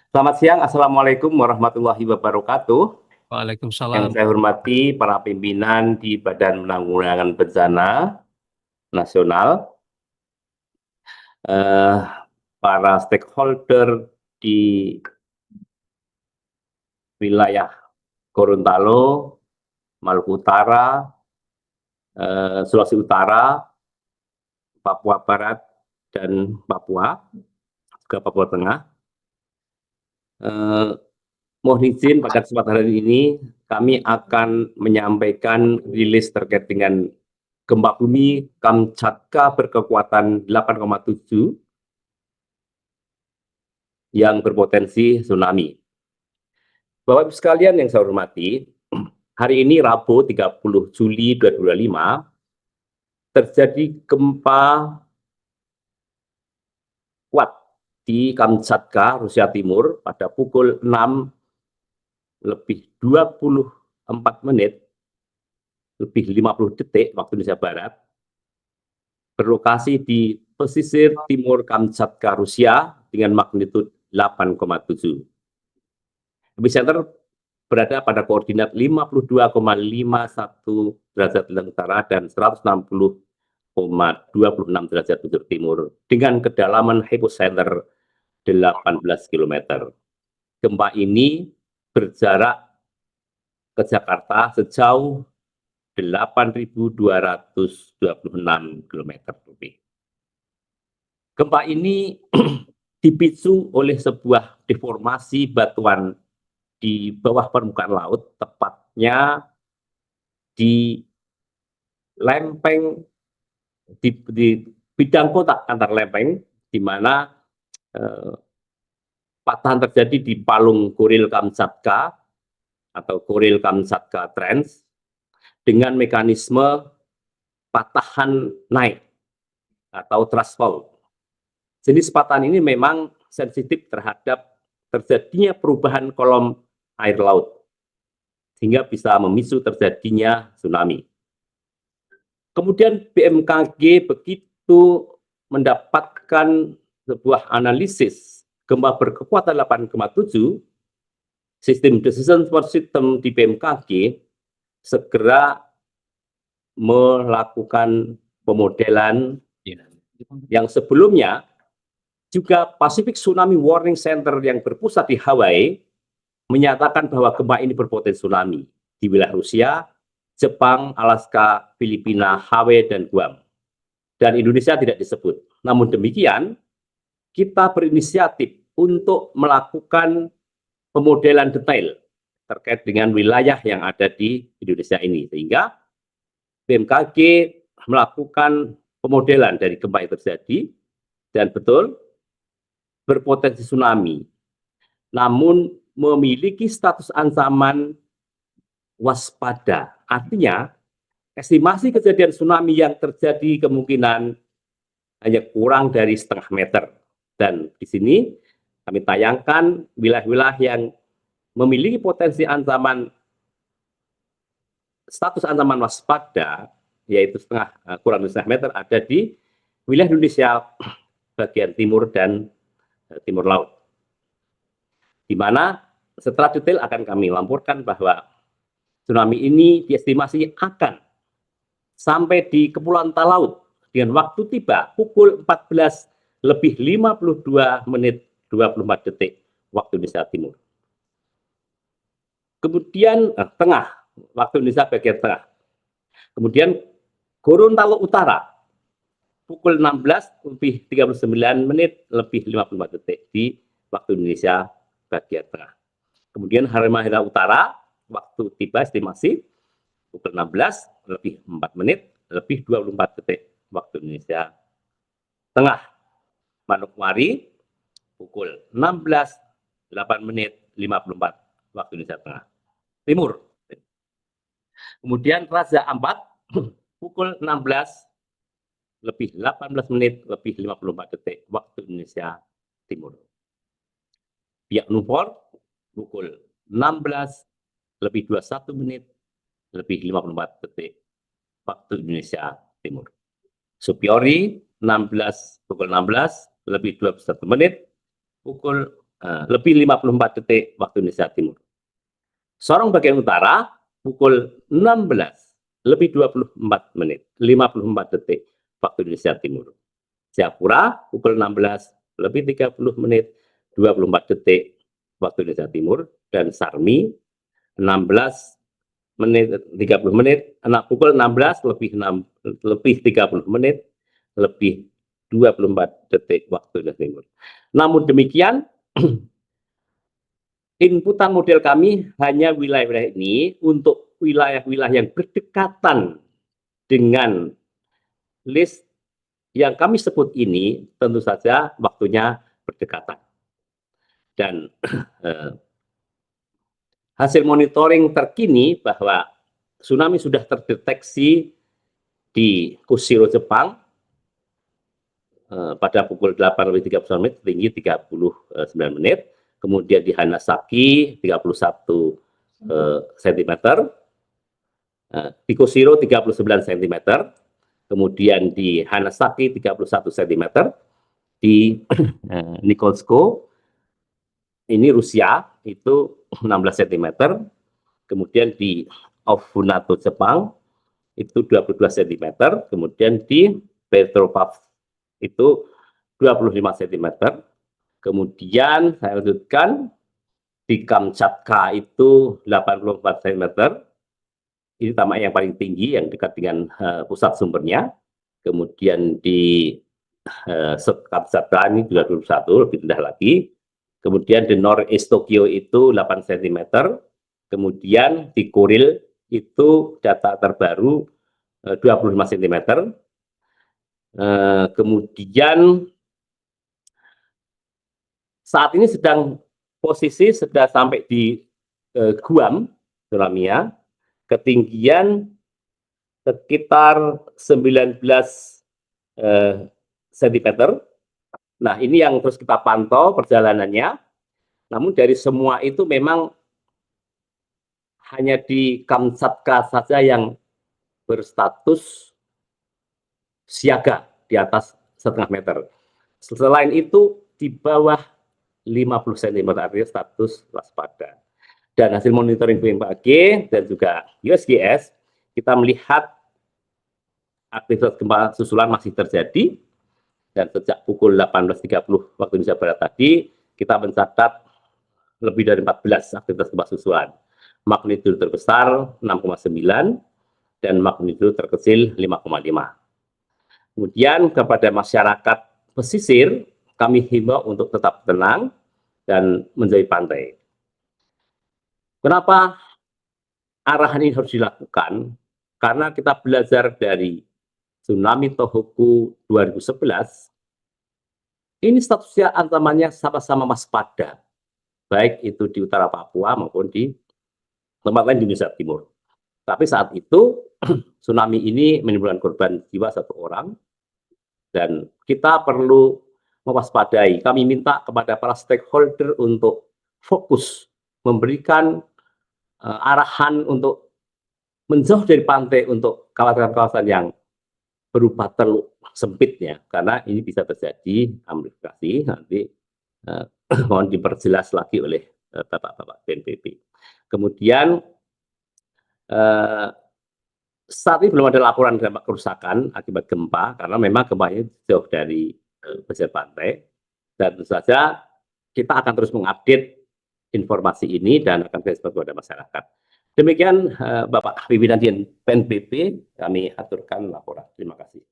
Selamat siang, Assalamualaikum warahmatullahi wabarakatuh. Yang Waalaikumsalam. saya hormati para pimpinan di Badan Penanggulangan Bencana Nasional, eh, para stakeholder di wilayah Gorontalo, Maluku Utara, Sulawesi Utara, Papua Barat, dan Papua, juga Papua Tengah. Eh, Mohon izin pada kesempatan hari ini kami akan menyampaikan rilis terkait dengan gempa bumi Kamchatka berkekuatan 8,7 yang berpotensi tsunami. Bapak Ibu sekalian yang saya hormati, hari ini Rabu 30 Juli 2025 terjadi gempa kuat di Kamchatka, Rusia Timur pada pukul 6 lebih 24 menit lebih 50 detik waktu Indonesia Barat, berlokasi di pesisir timur Kamchatka, Rusia dengan magnitudo 8,7. Epicenter berada pada koordinat 52,51 derajat utara dan 160,26 derajat bujur timur dengan kedalaman hypocenter 18 km. Gempa ini berjarak ke Jakarta sejauh 8.226 km lebih. Gempa ini dipicu oleh sebuah deformasi batuan di bawah permukaan laut, tepatnya di lempeng, di bidang kotak antar lempeng, di mana patahan terjadi di palung Kuril Kamchatka atau Kuril Kamchatka Trench dengan mekanisme patahan naik atau thrust fault. Jenis patahan ini memang sensitif terhadap terjadinya perubahan kolom air laut, sehingga bisa memicu terjadinya tsunami. Kemudian BMKG begitu mendapatkan sebuah analisis gempa berkekuatan 8,7, sistem decision support system di BMKG segera melakukan pemodelan yang sebelumnya juga Pacific Tsunami Warning Center yang berpusat di Hawaii menyatakan bahwa gempa ini berpotensi tsunami di wilayah Rusia, Jepang, Alaska, Filipina, Hawaii, dan Guam. Dan Indonesia tidak disebut. Namun demikian, kita berinisiatif untuk melakukan pemodelan detail terkait dengan wilayah yang ada di Indonesia ini. Sehingga BMKG melakukan pemodelan dari gempa yang terjadi, dan betul berpotensi tsunami, namun memiliki status ancaman waspada. Artinya, estimasi kejadian tsunami yang terjadi kemungkinan hanya kurang dari setengah meter. Dan di sini kami tayangkan wilayah-wilayah yang memiliki potensi ancaman status ancaman waspada, yaitu kurang dari setengah meter, ada di wilayah Indonesia bagian timur dan timur laut. Di mana setelah detail akan kami laporkan bahwa tsunami ini diestimasi akan sampai di Kepulauan Talaut dengan waktu tiba pukul 14 lebih 52 menit 24 detik waktu Indonesia Timur. Kemudian tengah, waktu Indonesia bagian tengah. Kemudian Gorontalo Utara pukul 16 lebih 39 menit lebih 54 detik di waktu Indonesia bagian tengah. Kemudian Halmahera Utara, waktu tiba estimasi pukul 16 lebih 4 menit lebih 24 detik waktu Indonesia tengah. Manokwari pukul 16 8 menit 54 waktu Indonesia tengah. Timur. Kemudian Raja Ampat pukul 16 lebih 18 menit lebih 54 detik waktu Indonesia Timur. Biak Numfor pukul 16 lebih 21 menit lebih 54 detik waktu Indonesia Timur. Supiori pukul 16 lebih 21 menit pukul lebih 54 detik waktu Indonesia Timur. Sorong bagian utara pukul 16 lebih 24 menit, 54 detik waktu Indonesia Timur. Jayapura pukul 16 lebih 30 menit, 24 detik waktu Indonesia Timur. Dan Sarmi 16 menit 30 menit, pukul 16 lebih 30 menit, lebih 24 detik waktu Indonesia Timur. Namun demikian, inputan model kami hanya wilayah-wilayah ini untuk wilayah-wilayah yang berdekatan dengan list yang kami sebut ini, tentu saja waktunya berdekatan. Dan hasil monitoring terkini bahwa tsunami sudah terdeteksi di Kushiro, Jepang pada pukul 8:39 menit, tinggi 39 menit. Kemudian di Hanasaki 31 cm, di Kushiro 39 cm, kemudian di Hanasaki 31 cm, di Nikolsko ini Rusia itu 16 cm, kemudian di Ofunato Jepang itu 22 cm, kemudian di Petropavl itu 25 cm, kemudian saya lanjutkan di Kamchatka itu 84 cm, ini tamak yang paling tinggi yang dekat dengan pusat sumbernya, kemudian di Kamchatka ini 21 lebih rendah lagi, kemudian di Northeast Tokyo itu 8 cm, kemudian di Kuril itu data terbaru 25 cm, kemudian saat ini posisi sudah sampai di Guam, Suramia, ketinggian sekitar 19 cm. Nah, ini yang terus kita pantau perjalanannya. Namun dari semua itu memang hanya di Kamchatka saja yang berstatus siaga di atas setengah meter. Selain itu di bawah 50 cm, artinya status waspada. Dan hasil monitoring BMKG dan juga USGS, kita melihat aktivitas gempa susulan masih terjadi. Dan sejak pukul 18.30 waktu Indonesia Barat tadi, kita mencatat lebih dari 14 aktivitas gempa susulan. Magnitudo terbesar 6,9 dan magnitudo terkecil 5,5. Kemudian kepada masyarakat pesisir, kami himbau untuk tetap tenang dan menjauhi pantai. Kenapa arahan ini harus dilakukan? Karena kita belajar dari tsunami Tohoku 2011, ini statusnya ancamannya sama-sama waspada, baik itu di utara Papua maupun di tempat lain di Indonesia Timur. Tapi saat itu tsunami ini menimbulkan korban jiwa 1 orang, dan kita perlu mewaspadai. Kami minta kepada para stakeholder untuk fokus memberikan arahan untuk menjauh dari pantai untuk kawasan-kawasan yang berupa teluk sempitnya, karena ini bisa terjadi amplifikasi. Nanti mohon diperjelas lagi oleh Bapak-Bapak BNPB. Kemudian saat ini belum ada laporan dampak kerusakan akibat gempa, karena memang gempanya jauh dari pesisir pantai. Dan tentu saja kita akan terus mengupdate informasi ini dan akan kita kepada masyarakat. Demikian Bapak pimpinan BNPB, kami aturkan laporan. Terima kasih.